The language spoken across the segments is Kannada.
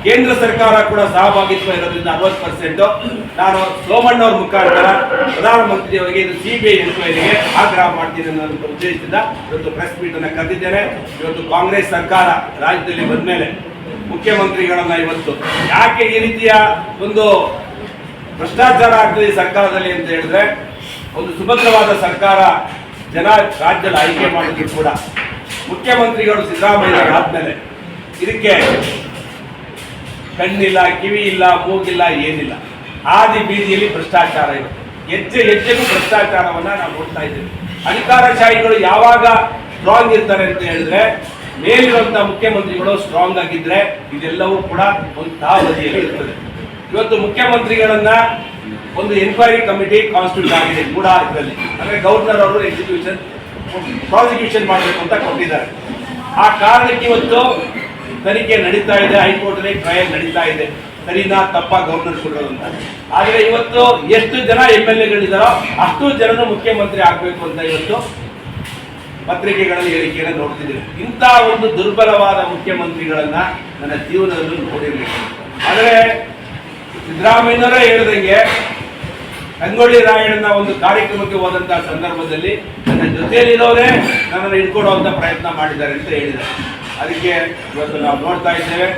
ಕೇಂದ್ರ ಸರ್ಕಾರ ಕೂಡ ಸಹಭಾಗಿತ್ವ ಇರೋದ್ರಿಂದ 60%. ನಾನು ಸೋಮಣ್ಣವ್ರ ಮುಖಾಂತರ ಪ್ರಧಾನಮಂತ್ರಿಯವರಿಗೆ ಇದು ಸಿಬಿಐ ಎನ್ಕ್ವೈರಿಗೆ ಆಗ್ರಹ ಮಾಡ್ತೀನಿ ಅನ್ನೋ ಉದ್ದೇಶದಿಂದ ಇವತ್ತು ಪ್ರೆಸ್ ಮೀಟ್ ಅನ್ನು ಕರೆದಿದ್ದೇನೆ. ಇವತ್ತು ಕಾಂಗ್ರೆಸ್ ಸರ್ಕಾರ ರಾಜ್ಯದಲ್ಲಿ ಬಂದ ಮೇಲೆ ಮುಖ್ಯಮಂತ್ರಿಗಳನ್ನ ಇವತ್ತು ಯಾಕೆ ಈ ರೀತಿಯ ಒಂದು ಭ್ರಷ್ಟಾಚಾರ ಆಗ್ತದೆ ಈ ಸರ್ಕಾರದಲ್ಲಿ ಅಂತ ಹೇಳಿದ್ರೆ, ಒಂದು ಸುಭದ್ರವಾದ ಸರ್ಕಾರ ಜನ ರಾಜ್ಯದಲ್ಲಿ ಆಯ್ಕೆ ಮಾಡಿದ್ರು ಕೂಡ ಮುಖ್ಯಮಂತ್ರಿಗಳು ಸಿದ್ದರಾಮಯ್ಯ ಆದ್ಮೇಲೆ ಇದಕ್ಕೆ ಕಣ್ಣಿಲ್ಲ, ಕಿವಿ ಇಲ್ಲ, ಮೂಗಿಲ್ಲ, ಏನಿಲ್ಲ. ಆದಿ ಬೀದಿಯಲ್ಲಿ ಭ್ರಷ್ಟಾಚಾರ ಇರುತ್ತೆ. ಹೆಜ್ಜೆಗೂ ಭ್ರಷ್ಟಾಚಾರವನ್ನ ನಾವು ನೋಡ್ತಾ ಇದ್ದೇವೆ. ಅಧಿಕಾರಶಾಹಿಗಳು ಯಾವಾಗ ಸ್ಟ್ರಾಂಗ್ ಇರ್ತಾರೆ ಅಂತ ಹೇಳಿದ್ರೆ, ಮೇಲಿರುವಂತಹ ಮುಖ್ಯಮಂತ್ರಿಗಳು ಸ್ಟ್ರಾಂಗ್ ಆಗಿದ್ರೆ ಇದೆಲ್ಲವೂ ಕೂಡ ಒಂದು ತಾವಧಿಯಲ್ಲಿ ಇರ್ತದೆ. ಇವತ್ತು ಮುಖ್ಯಮಂತ್ರಿಗಳನ್ನ ಒಂದು ಎನ್ಕ್ವೈರಿ ಕಮಿಟಿ ಕಾನ್ಸ್ಟಿಟ್ಯೂಟ್ ಆಗಿದೆ ಕೂಡ ಇದರಲ್ಲಿ, ಅಂದ್ರೆ ಗವರ್ನರ್ ಅವರು ಪ್ರಾಸಿಕ್ಯೂಷನ್ ಮಾಡಬೇಕು ಅಂತ ಕೊಟ್ಟಿದ್ದಾರೆ. ಆ ಕಾರಣಕ್ಕೆ ಇವತ್ತು ತನಿಖೆ ನಡೀತಾ ಇದೆ, ಹೈಕೋರ್ಟ್ ಟ್ರಯಲ್ ನಡೀತಾ ಇದೆ. ಸರಿನಾ ತಪ್ಪ ಗವರ್ನರ್ ಕೊಡೋದು ಅಂತ. ಆದ್ರೆ ಇವತ್ತು ಎಷ್ಟು ಜನ MLAಗಳಿದ್ದಾರೋ ಅಷ್ಟು ಜನನು ಮುಖ್ಯಮಂತ್ರಿ ಆಗ್ಬೇಕು ಅಂತ ಇವತ್ತು ಪತ್ರಿಕೆಗಳಲ್ಲಿ ಹೇಳಿಕೆಯನ್ನು ನೋಡ್ತಿದ್ದೀವಿ. ಇಂಥ ಒಂದು ದುರ್ಬಲವಾದ ಮುಖ್ಯಮಂತ್ರಿಗಳನ್ನ ನನ್ನ ಜೀವನದಲ್ಲಿ ನೋಡಿರ್ಬೇಕು. ಆದರೆ ಸಿದ್ದರಾಮಯ್ಯನವರೇ ಹೇಳಿದಂಗೆ ಸಂಗೊಳ್ಳಿ ರಾಯಣ್ಣನ ಒಂದು ಕಾರ್ಯಕ್ರಮಕ್ಕೆ ಹೋದಂತಹ ಸಂದರ್ಭದಲ್ಲಿ ನನ್ನ ಜೊತೆಯಲ್ಲಿರೋರೇ ನನ್ನನ್ನು ಹಿಡ್ಕೊಡುವಂತ ಪ್ರಯತ್ನ ಮಾಡಿದ್ದಾರೆ ಅಂತ ಹೇಳಿದ್ದಾರೆ. ಅದಕ್ಕೆ ಇವತ್ತು ನಾವು ನೋಡ್ತಾ ಇದ್ದೇವೆ,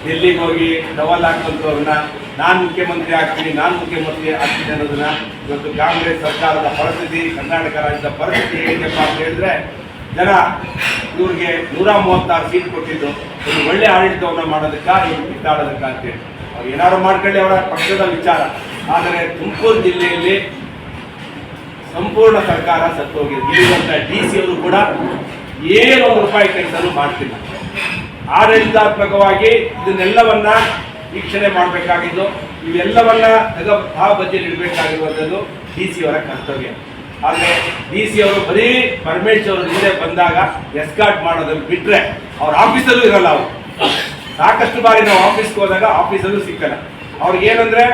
ಡೆಲ್ಲಿಗೆ ಹೋಗಿ ಟವಲ್ ಹಾಕುವಂಥವ್ರನ್ನ ನಾನು ಮುಖ್ಯಮಂತ್ರಿ ಆಗ್ತೀನಿ ಅನ್ನೋದನ್ನ ಇವತ್ತು ಕಾಂಗ್ರೆಸ್ ಸರ್ಕಾರದ ಪರಿಸ್ಥಿತಿ, ಕರ್ನಾಟಕ ರಾಜ್ಯದ ಪರಿಸ್ಥಿತಿ ಹೇಗಿದೆಯಪ್ಪ ಅಂತ ಹೇಳಿದ್ರೆ, ಜನ ಇವ್ರಿಗೆ 136 ಸೀಟ್ ಕೊಟ್ಟಿದ್ದು ಒಂದು ಒಳ್ಳೆ ಆಡಳಿತವನ್ನು ಮಾಡೋದಕ್ಕ ಇವ್ರು ಕಿತ್ತಾಡೋದಕ್ಕ ಅಂತೇಳಿ ಅವ್ರು ಏನಾದ್ರು ಮಾಡ್ಕೊಳ್ಳಿ, ಅವರ ಪಕ್ಷದ ವಿಚಾರ. ಆದರೆ ತುಮಕೂರು ಜಿಲ್ಲೆಯಲ್ಲಿ ಸಂಪೂರ್ಣ ಸರ್ಕಾರ ಸತ್ತೋಗಿದೆ. ಇಲ್ಲಿರುವಂತಹ DC ಅವರು ಕೂಡ ಏನೊಂದು ರೂಪಾಯಿ ಕೆಲಸನೂ ಮಾಡ್ತಿಲ್ಲ. ಆಡಳಿತಾತ್ಮಕವಾಗಿ ಇದನ್ನೆಲ್ಲವನ್ನ ವೀಕ್ಷಣೆ ಮಾಡಬೇಕಾಗಿದ್ದು, ಇವೆಲ್ಲವನ್ನ ಬಜೆಟ್ ಇಡಬೇಕಾಗಿರುವಂಥದ್ದು DC ಅವರ ಕರ್ತವ್ಯ. ಆದರೆ DC ಅವರು ಬರೀ ಪರಮೇಶ್ವರ್ ಅವರು ಹಿಂದೆ ಬಂದಾಗ ಎಸ್ಕಾರ್ಟ್ ಮಾಡೋದನ್ನು ಬಿಟ್ರೆ ಅವ್ರ ಆಫೀಸಲ್ಲೂ ಇರಲ್ಲ. ಅವರು ಸಾಕಷ್ಟು ಬಾರಿ ನಾವು ಆಫೀಸ್ಗೆ ಹೋದಾಗ ಆಫೀಸಲ್ಲೂ ಸಿಕ್ಕಲ್ಲ. ಅವ್ರಿಗೆ ಏನಂದ್ರೆ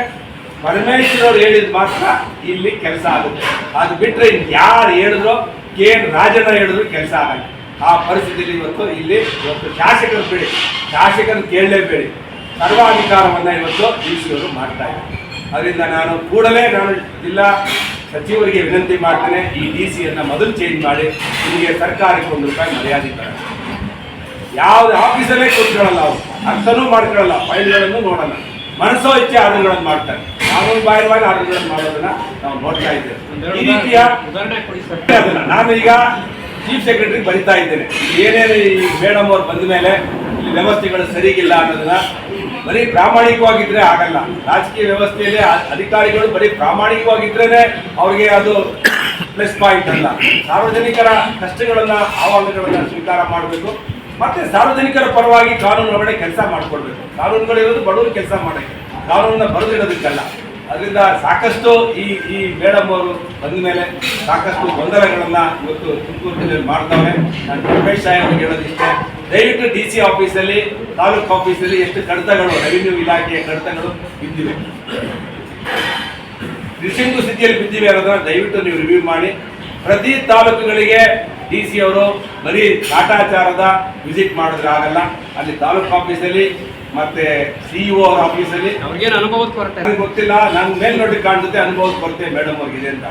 ಪರಮೇಶ್ವರ್ ಅವ್ರು ಹೇಳಿದ್ ಮಾತ್ರ ಇಲ್ಲಿ ಕೆಲಸ ಆಗುತ್ತೆ. ಅದು ಬಿಟ್ರೆ ಯಾರು ಹೇಳಿದ್ರು, KN ರಾಜಣ್ಣ ಹೇಳಿದ್ರು ಕೆಲಸ ಆಗಲ್ಲ. ಆ ಪರಿಸ್ಥಿತಿಯಲ್ಲಿ ಇವತ್ತು ಶಾಸಕರು ಬೇಡಿ, ಶಾಸಕರು ಕೇಳಲೇಬೇಡಿ, ಸರ್ವಾಧಿಕಾರವನ್ನ ಇವತ್ತು DC ಅವರು ಮಾಡ್ತಾ ಇದ್ದಾರೆ. ಅದರಿಂದ ನಾನು ಕೂಡಲೇ ಜಿಲ್ಲಾ ಸಚಿವರಿಗೆ ವಿನಂತಿ ಮಾಡ್ತೇನೆ, ಈ DC ಮೊದಲು ಚೇಂಜ್ ಮಾಡಿ ನಿಮಗೆ ಸರ್ಕಾರಕ್ಕೆ ₹1 ಮರ್ಯಾದೆ ತರ. ಯಾವ್ದು ಆಫೀಸಲ್ಲೇ ಕೂತ್ಕೊಳ್ಳಲ್ಲ, ಅವರು ಅರ್ಥನೂ ಮಾಡ್ಕೊಳ್ಳಲ್ಲ, ಫೈಲ್ಗಳನ್ನು ನೋಡಲ್ಲ, ಮನಸ್ಸೋ ಇಚ್ಛೆ ಆರ್ಡರ್ಗಳನ್ನು ಮಾಡ್ತಾರೆ. ಕಾನೂನು ಬಾಹಿರವಾಗಿ ಆರ್ಡರ್ಗಳನ್ನು ಮಾಡೋದನ್ನ ನಾವು ನೋಡ್ತಾ ಇದ್ದೇವೆ. ಈ ರೀತಿಯ ಅದನ್ನ ನಾನು ಈಗ ಚೀಫ್ ಸೆಕ್ರೆಟರಿ ಬರಿತಾ ಇದ್ದೇನೆ. ಏನೇನು ಈ ಮೇಡಮ್ ಅವ್ರು ಬಂದ ಮೇಲೆ ಈ ವ್ಯವಸ್ಥೆಗಳು ಸರಿಗಿಲ್ಲ ಅನ್ನೋದನ್ನ, ಬರೀ ಪ್ರಾಮಾಣಿಕವಾಗಿದ್ರೆ ಆಗಲ್ಲ. ರಾಜಕೀಯ ವ್ಯವಸ್ಥೆಯಲ್ಲಿ ಅಧಿಕಾರಿಗಳು ಬರೀ ಪ್ರಾಮಾಣಿಕವಾಗಿದ್ರೇನೆ ಅವ್ರಿಗೆ ಅದು ಪ್ಲಸ್ ಪಾಯಿಂಟ್ ಅಲ್ಲ. ಸಾರ್ವಜನಿಕರ ಕಷ್ಟಗಳನ್ನ, ಆಹ್ವಾನಗಳನ್ನ ಸ್ವೀಕಾರ ಮಾಡಬೇಕು. ಮತ್ತೆ ಸಾರ್ವಜನಿಕರ ಪರವಾಗಿ ಕಾನೂನು ಒಳಗಡೆ ಕೆಲಸ ಮಾಡಿಕೊಡ್ಬೇಕು. ಕಾನೂನುಗಳಿರೋದು ಬಡವರು ಕೆಲಸ ಮಾಡಕ್ಕೆ, ಕಾನೂನನ್ನ ಬರೆದಿಡೋದಕ್ಕಲ್ಲ. ಅದರಿಂದ ಸಾಕಷ್ಟು ಈ ಮೇಡಮ್ ಅವರು ಬಂದ ಮೇಲೆ ಸಾಕಷ್ಟು ಗೊಂದಲಗಳನ್ನ ಇವತ್ತು ತುಮಕೂರು ಜಿಲ್ಲೆಯಲ್ಲಿ ಮಾಡ್ತಾವೆ. ನಾನು ರಮೇಶ್ ಸಾಹೇಬ್ ಅವ್ರಿಗೆ ಹೇಳೋದಿಷ್ಟೇ, ದಯವಿಟ್ಟು DC ಆಫೀಸಲ್ಲಿ, ತಾಲೂಕು ಆಫೀಸಲ್ಲಿ ಎಷ್ಟು ಕಡತಗಳು, ರೆವಿನ್ಯೂ ಇಲಾಖೆಯ ಕಡತಗಳು ಬಿದ್ದಿವೆ, ನಿಶ್ಚಿಂತು ಸ್ಥಿತಿಯಲ್ಲಿ ಬಿದ್ದಿವೆ ಅನ್ನೋದನ್ನ ದಯವಿಟ್ಟು ನೀವು ರಿವ್ಯೂ ಮಾಡಿ. ಪ್ರತಿ ತಾಲೂಕುಗಳಿಗೆ DC ಅವರು ಬರೀ ಕಾಟಾಚಾರದ ವಿಸಿಟ್ ಮಾಡಿದ್ರೆ ಆಗಲ್ಲ. ಅಲ್ಲಿ ತಾಲೂಕು ಆಫೀಸಲ್ಲಿ ಮತ್ತೆ CEO ಅವರ ಆಫೀಸಲ್ಲಿ ಅವ್ರಿಗೇನು ಅನುಭವದ ಕೊರತೆ ಗೊತ್ತಿಲ್ಲ. ನನ್ನ ಮೇಲ್ನೋಟಕ್ಕೆ ಕಾಣಿಸುತ್ತೆ ಅನುಭವದ ಕೊರತೆ ಮೇಡಮ್ ಅವ್ರಿಗೆ ಇದೆ ಅಂತ.